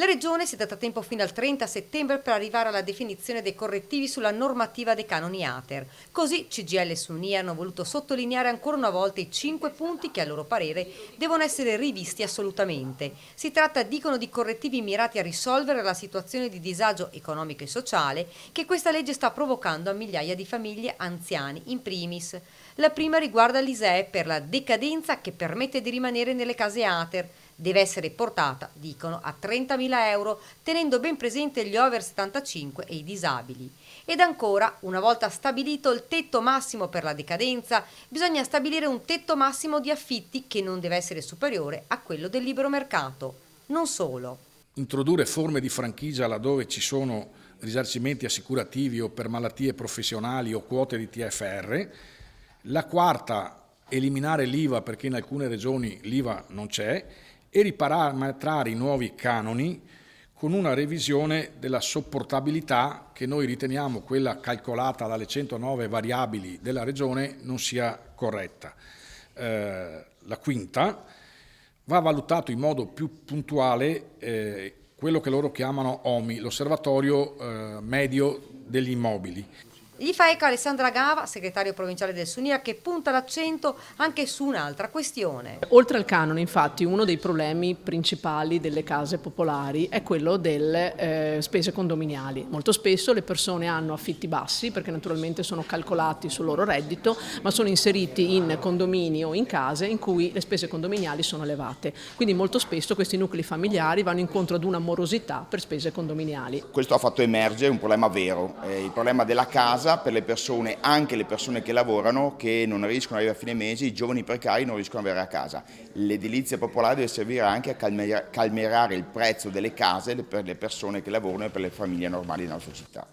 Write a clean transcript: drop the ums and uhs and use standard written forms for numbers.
La Regione si è data tempo fino al 30 settembre per arrivare alla definizione dei correttivi sulla normativa dei canoni ATER. Così CGIL e SUNI hanno voluto sottolineare ancora una volta i 5 punti che a loro parere devono essere rivisti assolutamente. Si tratta, dicono, di correttivi mirati a risolvere la situazione di disagio economico e sociale che questa legge sta provocando a migliaia di famiglie anziani in primis. La prima riguarda l'ISEE per la decadenza che permette di rimanere nelle case ATER. Deve essere portata, dicono, a 30.000 euro, tenendo ben presente gli over 75 e i disabili. Ed ancora, una volta stabilito il tetto massimo per la decadenza, bisogna stabilire un tetto massimo di affitti che non deve essere superiore a quello del libero mercato. Non solo. Introdurre forme di franchigia laddove ci sono risarcimenti assicurativi o per malattie professionali o quote di TFR. La quarta, eliminare l'IVA perché in alcune regioni l'IVA non c'è, e riparametrare i nuovi canoni con una revisione della sopportabilità che noi riteniamo quella calcolata dalle 109 variabili della Regione non sia corretta. La quinta, va valutato in modo più puntuale quello che loro chiamano OMI, l'osservatorio medio degli immobili. Gli fa eco Alessandra Gava, segretario provinciale del SUNIA, che punta l'accento anche su un'altra questione. Oltre al canone, infatti, uno dei problemi principali delle case popolari è quello delle spese condominiali. Molto spesso le persone hanno affitti bassi perché naturalmente sono calcolati sul loro reddito, ma sono inseriti in condomini o in case in cui le spese condominiali sono elevate. Quindi molto spesso questi nuclei familiari vanno incontro ad una morosità per spese condominiali. Questo ha fatto emergere un problema vero, il problema della casa per le persone, anche le persone che lavorano, che non riescono ad arrivare a fine mese, i giovani precari non riescono ad avere a casa. L'edilizia popolare deve servire anche a calmierare il prezzo delle case per le persone che lavorano e per le famiglie normali della nostra città.